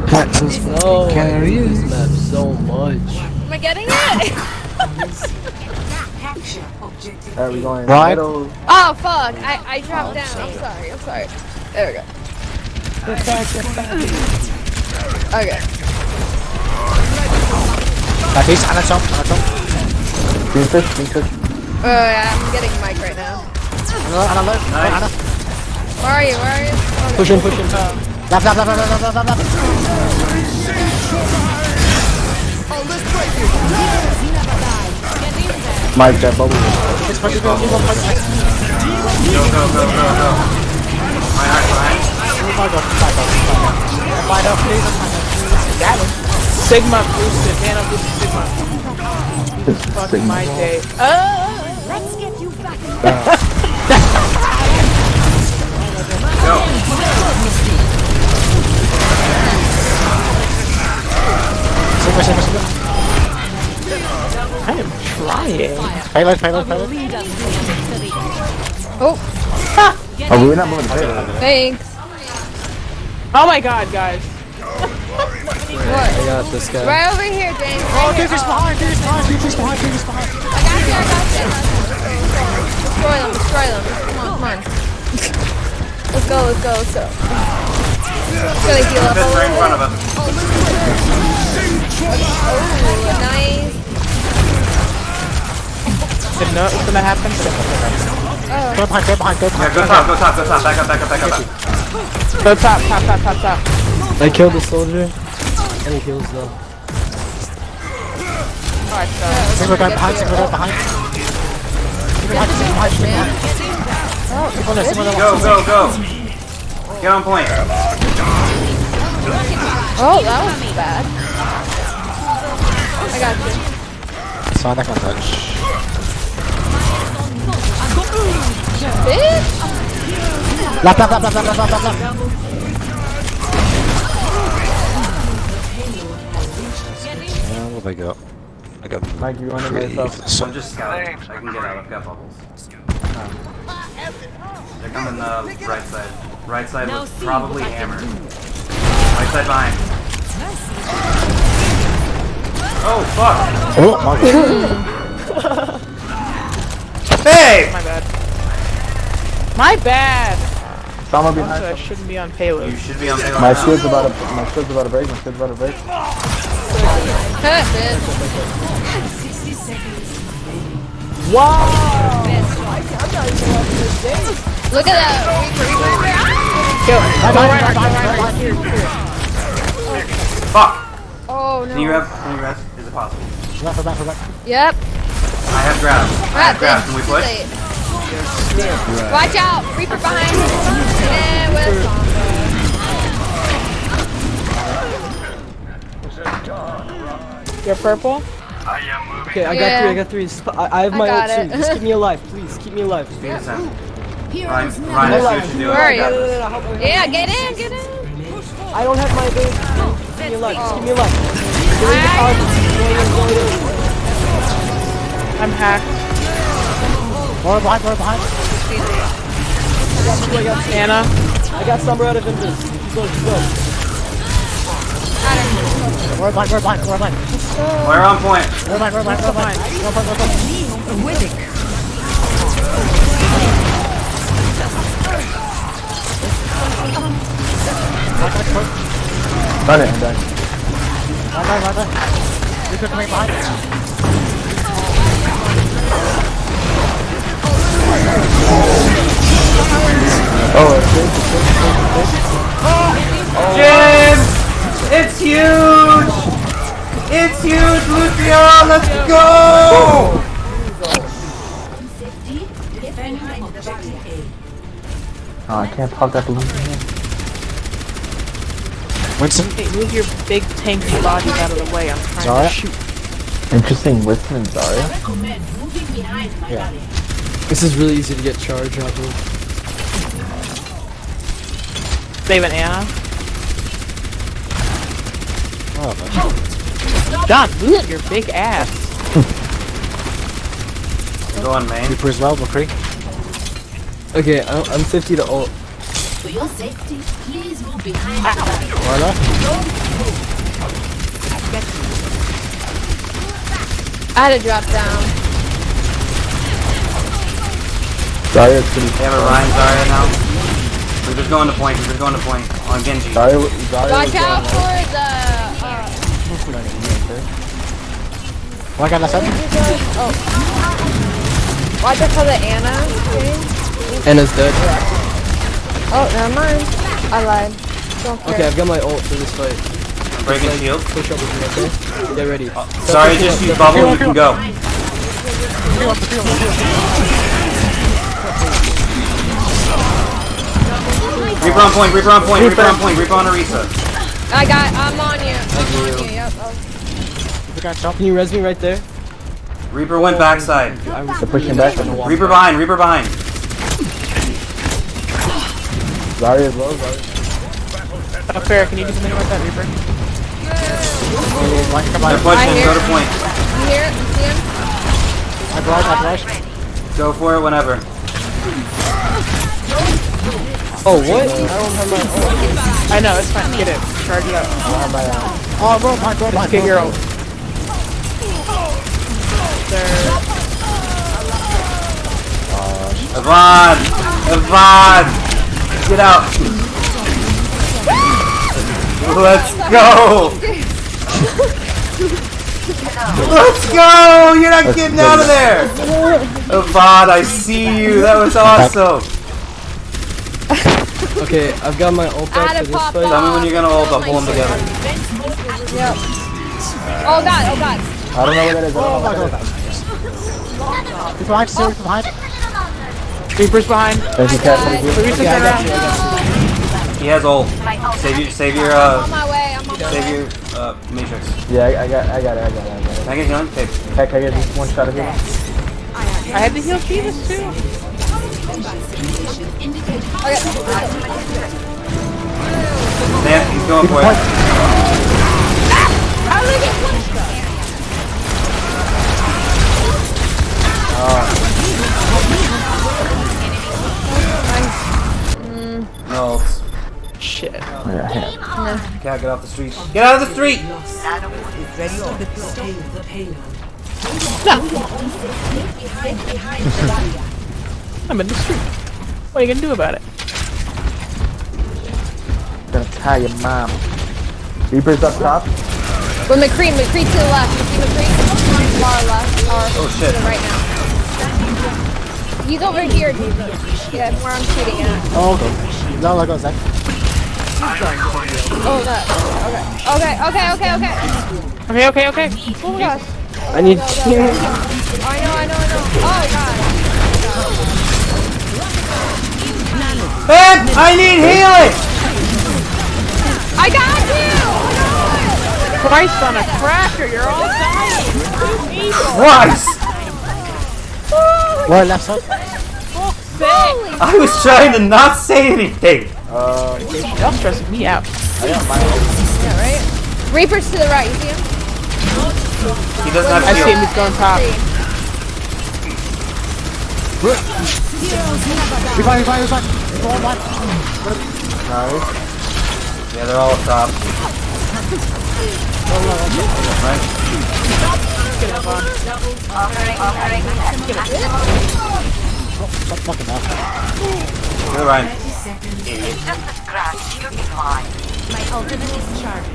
Cactus carry this map so much. Am I getting it? Alright, we going right? Oh fuck! I dropped down. I'm sorry. There we go. Okay. Green fish. Oh yeah, I'm getting mic right now. Where are you? Okay. Push him. Left. Mike, that bubble. Go. Sigma boosted, Nano boosted Sigma. Fucking my day. Let's get you back in Go. I am trying. Payload. Oh, Oh, we're not moving payload. thanks. Oh my god, guys. What? I got this guy. Right over here, James. Oh, Right here. David's behind. I got you. Destroy them. Come on. Let's go. Just gotta heal up a That's right in front of little. us. Oh, nice. Didn't know it was gonna happen. Oh, Yeah, go top. Back up. Go top. I killed the soldier. Any kills though. Alright, so. Single guy behind. Go. Get on point. oh, that was bad. I got you. It's fine, I can touch. Bitch. Lap. What have I got? I got Mike, you running by yourself. I'm just scouting. I can get out. I've got bubbles. They're coming right side. Right side was probably hammered. Right side behind. Oh fuck! Oh, my god. Hey! My bad. Sama Also, behind. I shouldn't be on payload. You should be on payload My now. shield's about to break. Cut, bitch. Wow! Look at that. Reaper. Kill it. Fuck! Oh Can you no. rest? Is it possible? Yep. I have grab. Can we Too push? late. Watch out. Reaper behind. And with You're purple? Okay, I Yeah. got three. I have my I got ult it. too. Just keep me alive, please. Keep me alive. Ryan, heroes Ryan, now. I see what you're doing. Where are you? No. yeah, get in. I don't have my ability. Keep me alive. Just keep me alive. I'm hacked. More behind. Anna. I got Summer out of invis. Keep going. More behind. We're on point. Run it, done. You could make behind. James! It's huge! It's huge, Lucian! Let's go! Oh, I can't pop that balloon. Winston. Hey, move your big tanky body out of the way. I'm trying Zarya? to shoot. Interesting, Winston and Zarya. Yeah. This is really easy to get charged off of. Save an Anna. Oh, John, move your big ass. Go on main. Reaper as well, McCree. Okay, I'm 50 to ult. For your safety, please move behind. Voilà. I had to drop down. Zarya's pretty. They have a Ryan Zarya now. We're just going to point. We're just going to point on Genji. Zarya was Watch out going for the. Why got that? Oh. Watch out for the Anna. Anna's dead. Oh, never mind. I lied. Don't care. Okay, I've got my ult for this fight. Breaking shield. Push up with me, okay? Get ready. Sorry, just use bubble. You can go. Reaper on point. Reaper on point. Reaper on point. Reaper on Orisa. I'm on you. I'm on you. Yep. Oh. Can you res me right there? Reaper went backside. I'm They're pushing back. Reaper behind. Reaper behind. Zarya's low. Zarya. Fair, can you do something about that, Reaper? They're pushing. Go to point. You hear it? You see him? I blush. Go for it whenever. Oh, what? I know, it's fine. Get it. Charge it up. Oh, bro, my god. Get your ult. Evan! Evan! Get out! Let's go! Let's go! You're not getting out of there! Evan, I see you! That was awesome! Okay, I've got my ult back for this fight. Tell me when you're gonna ult, I'll pull them together. Yep. Oh god, oh god. I don't know what that is. Oh my god. Reaper's behind. Thank you, Cat. Reaper's around. He has ult. Save your On my way, I'm on my way. save your matrix. Yeah, I got it. Can I get healing? Okay. Heck, I get just one shot of healing. I had to heal Jebus too. Damn, he's going for it. No ults. Shit. Yeah. Cat, get off the street. Get out of the street! I'm in the street. What are you gonna do about it? Gonna tie your mom. Reaper's up top. With McCree to the left. You see McCree? Far left. Or Oh shit. to the right now. He's over here, yeah, where I'm shooting at. Oh, okay. No, like I was like. Oh, that. Okay. Okay. Oh my gosh. I need. I know. Oh god. Man, I need healing! I got you! Christ on a cracker, you're all dying! Christ! What, left side? Holy I was trying to not say anything! Y'all stressing me out. yeah, right? Reaper's to the right, you see him? He doesn't have I see him, shield. he's going top. Revive. Nice. Yeah, they're all up top. Right? Good, Ryan.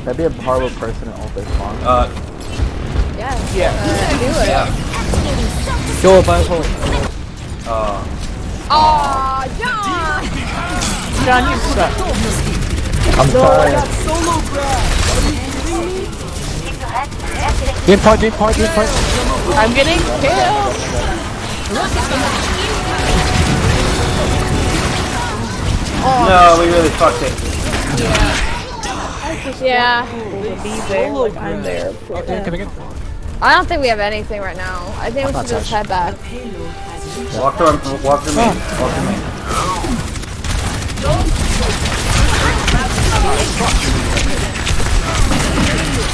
That'd be a horrible person in all this long. Yeah. Yeah. Do it. Yeah. Go up, I hold. Aw, John! John, you suck. I'm sorry. Deep point. I'm getting killed. No, we really fucked it. Yeah. Be there, like I'm there. I don't think we have anything right now. I think we should just head back. Walk through me. Walk through me.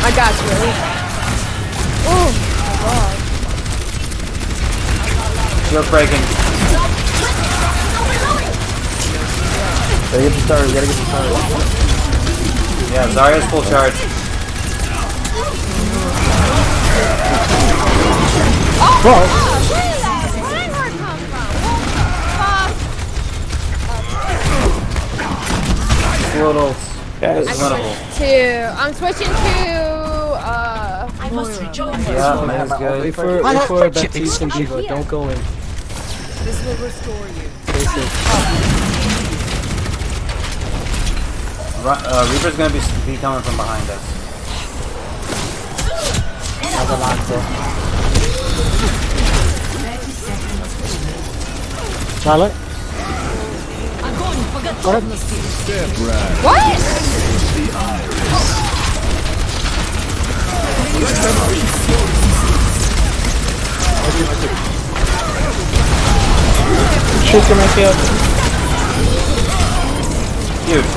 I got you. Ooh, my god. Shield breaking. Gotta get the stars, gotta get the stars. Yeah, Zarya's full charge. Little. Guys, I'm switching to I must rejoin you. Yeah, man's good. Wait for Baptiste and Diva. Don't go in. This will restore you. Face it. Reaper's gonna be coming from behind us. Charlotte? what? Shoot your kill. Huge.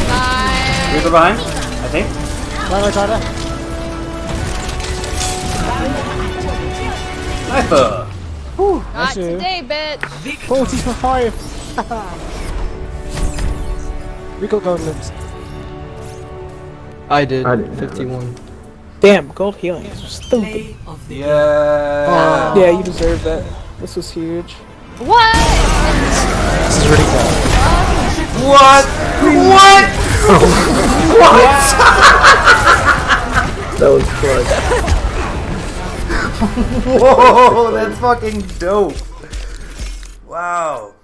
Nice. Reaper behind, I think. Sniper! Not today, bitch. 40 for 5. Rico gold limbs. I did. I didn't. 51. Damn, gold healing is stupid. Yeah! Yeah, you deserve that. This was huge. What? This is really bad. What? What? What? That was clutch. Whoa, that's fucking dope. Wow.